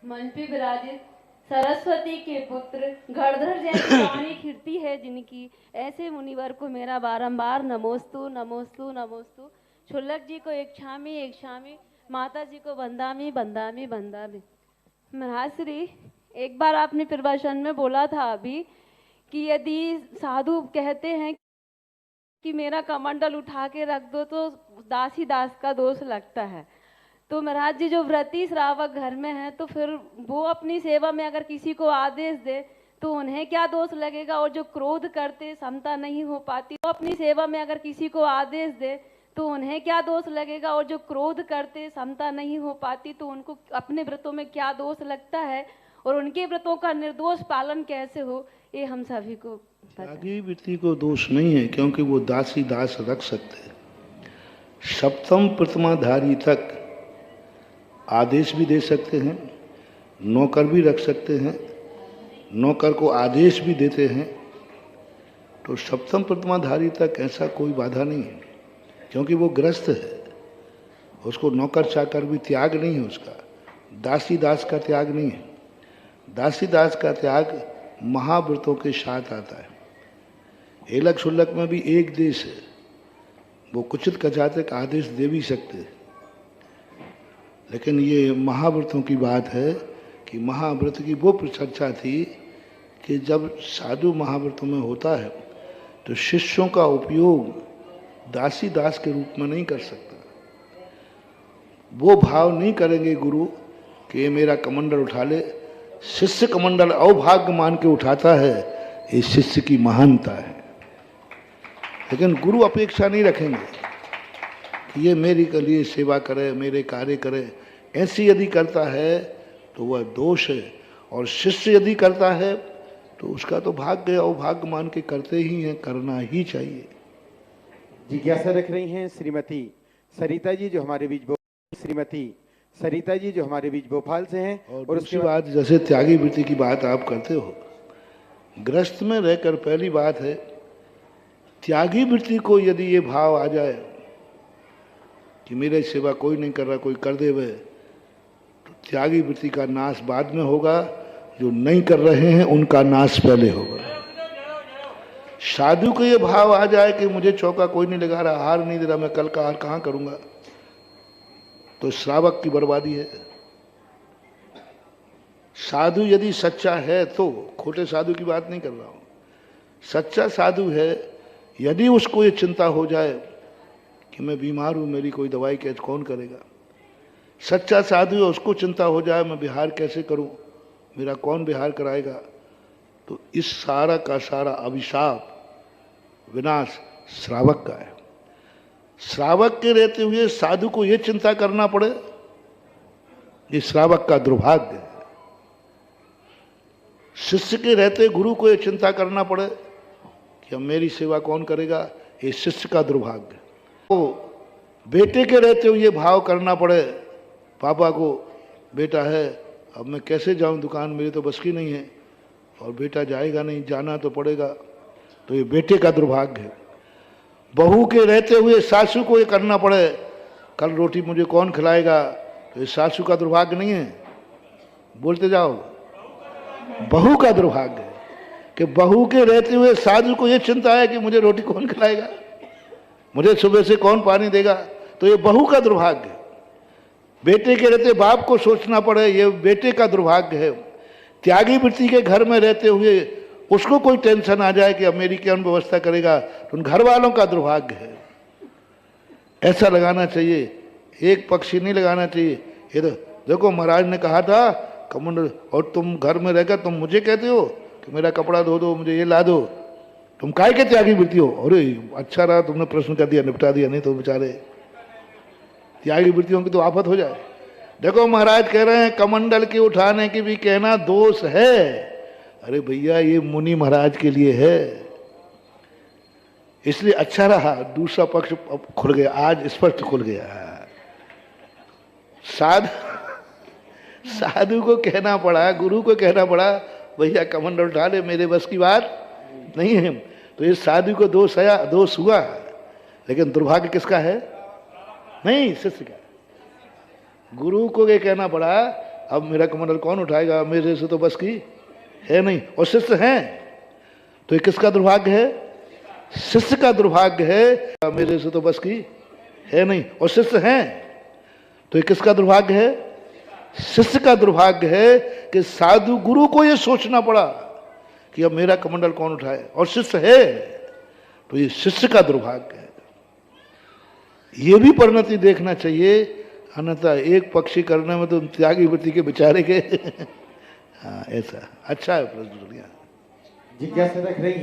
मंच पे विराजित सरस्वती के पुत्र गणधर जैसी वाणी खिड़ती है जिनकी, ऐसे मुनिवर को मेरा बारंबार नमोस्तु नमोस्तु नमोस्तु। क्षुल्लक जी को एक क्षामी, माता जी को बंदामी बंदामी बंदामी। महाराज श्री, एक बार आपने प्रवचन में बोला था अभी कि यदि साधु कहते हैं कि मेरा कमंडल उठा के रख दो तो दासी दास का दोष लगता है। तो महाराज जी, जो व्रती श्रावक घर में है तो फिर वो अपनी सेवा में अगर किसी को आदेश दे तो उन्हें क्या दोष लगेगा? और जो क्रोध करते समता नहीं हो पाती, वो अपनी सेवा में अगर किसी को आदेश दे तो उन्हें क्या दोष लगेगा? और जो क्रोध करते समता नहीं हो पाती तो उनको अपने व्रतों में क्या दोष लगता है? और उनके व्रतों का निर्दोष पालन कैसे हो, ये हम सभी को त्यागी वृत्ति को दोष नहीं है, क्योंकि वो दासी दास रख सकते हैं। सप्तम प्रतिमाधारी तक आदेश भी दे सकते हैं, नौकर भी रख सकते हैं, नौकर को आदेश भी देते हैं। तो सप्तम प्रतिमाधारी तक ऐसा कोई बाधा नहीं है, क्योंकि वो ग्रस्त है। उसको नौकर चाकर भी त्याग नहीं है, उसका दासी दास का त्याग नहीं है। दासी दास का त्याग महाव्रतों के साथ आता है। एलक शुल्लक में भी एक देश है, वो कुचित कचाते का आदेश दे भी सकते हैं। लेकिन ये महाव्रतों की बात है कि महाव्रत की वो चर्चा थी कि जब साधु महाव्रतों में होता है तो शिष्यों का उपयोग दासी दास के रूप में नहीं कर सकता। वो भाव नहीं करेंगे गुरु कि ये मेरा कमंडल उठा ले। शिष्य कमंडल अभाग्य मान के उठाता है, ये शिष्य की महानता है। लेकिन गुरु अपेक्षा नहीं रखेंगे कि ये मेरी के लिए सेवा करे, मेरे कार्य करे। ऐसी यदि करता है तो वह दोष है, और शिष्य यदि करता है तो उसका तो भाग्य अभाग्य मान के करते ही हैं, करना ही चाहिए। जिज्ञासा रख रही हैं श्रीमती सरिता जी जो हमारे बीच भोपाल से हैं। और उसके बाद जैसे त्यागी वृत्ति की बात आप करते हो, ग्रस्त में रहकर पहली बात है, त्यागी वृत्ति को यदि ये भाव आ जाए कि मेरे सेवा कोई नहीं कर रहा, कोई कर दे वह, तो त्यागी वृत्ति का नाश बाद में होगा। जो नहीं कर रहे हैं उनका नाश पहले होगा। साधु को ये भाव आ जाए कि मुझे चौका कोई नहीं लगा रहा, हार नहीं दे रहा, मैं कल का हार कहाँ करूँगा, तो श्रावक की बर्बादी है। साधु यदि सच्चा है, तो खोटे साधु की बात नहीं कर रहा हूँ, सच्चा साधु है, यदि उसको ये चिंता हो जाए कि मैं बीमार हूँ, मेरी कोई दवाई कैसे कौन करेगा, सच्चा साधु है, उसको चिंता हो जाए मैं बिहार कैसे करूँ, मेरा कौन बिहार कराएगा, तो इस सारा का सारा अभिशाप विनाश श्रावक का है। श्रावक के रहते हुए साधु को ये चिंता करना पड़े, ये श्रावक का दुर्भाग्य है। शिष्य के रहते गुरु को ये चिंता करना पड़े कि अब मेरी सेवा कौन करेगा, ये शिष्य का दुर्भाग्य। तो बेटे के रहते हुए ये भाव करना पड़े, पापा को बेटा है, अब मैं कैसे जाऊं दुकान, मेरी तो बस की नहीं है, और बेटा जाएगा नहीं, जाना तो पड़ेगा, तो ये बेटे का दुर्भाग्य है। बहू के रहते हुए सासू को ये करना पड़े, कल रोटी मुझे कौन खिलाएगा, तो ये सासू का दुर्भाग्य नहीं है, बोलते जाओ, बहू का दुर्भाग्य है कि बहू के रहते हुए सासू को ये चिंता है कि मुझे रोटी कौन खिलाएगा, मुझे सुबह से कौन पानी देगा, तो ये बहू का दुर्भाग्य है। बेटे के रहते बाप को सोचना पड़े, ये बेटे का दुर्भाग्य है। त्यागी वृत्ति के घर में रहते हुए उसको कोई टेंशन आ जाए कि अब मेरी क्या व्यवस्था करेगा, तो उन घर वालों का दुर्भाग्य है। ऐसा लगाना चाहिए, एक पक्षी नहीं लगाना चाहिए। ये तो देखो महाराज ने कहा था कमंडल, और तुम घर में रहकर तुम मुझे कहते हो कि मेरा कपड़ा धो दो, मुझे ये ला दो, तुम काय के त्यागी वृत्ति हो। अरे अच्छा रहा तुमने प्रश्न कर दिया, निपटा दिया, नहीं तो बेचारे त्यागी वृत्तियों की तो आफत हो जाए। देखो महाराज कह रहे हैं कमंडल के उठाने की भी कहना दोष है। अरे भैया ये मुनि महाराज के लिए है, इसलिए अच्छा रहा, दूसरा पक्ष खुल गया, आज स्पष्ट खुल गया। साधु को कहना पड़ा, गुरु को कहना पड़ा, भैया कमंडल उठा ले, मेरे बस की बात नहीं है। तो ये साधु को दोष हुआ, लेकिन दुर्भाग्य किसका है? नहीं, शिष्य का। गुरु को ये कहना पड़ा, अब मेरा कमंडल कौन उठाएगा, मेरे से तो बस की है नहीं। और शिष्य हैं तो ये किसका दुर्भाग्य है, शिष्य का दुर्भाग्य है, मेरे से तो बस की है नहीं। और शिष्य हैं तो ये किसका दुर्भाग्य है, शिष्य का दुर्भाग्य है कि साधु गुरु को ये सोचना पड़ा कि अब मेरा कमंडल कौन उठाए। और शिष्य है तो ये शिष्य का दुर्भाग्य है। ये भी परिणति देखना चाहिए, अन्यथा एक पक्षी करने में तो त्यागी वृत्ति के बेचारे के हाँ ऐसा अच्छा है प्रश्न। जिज्ञासा रख रही हैं।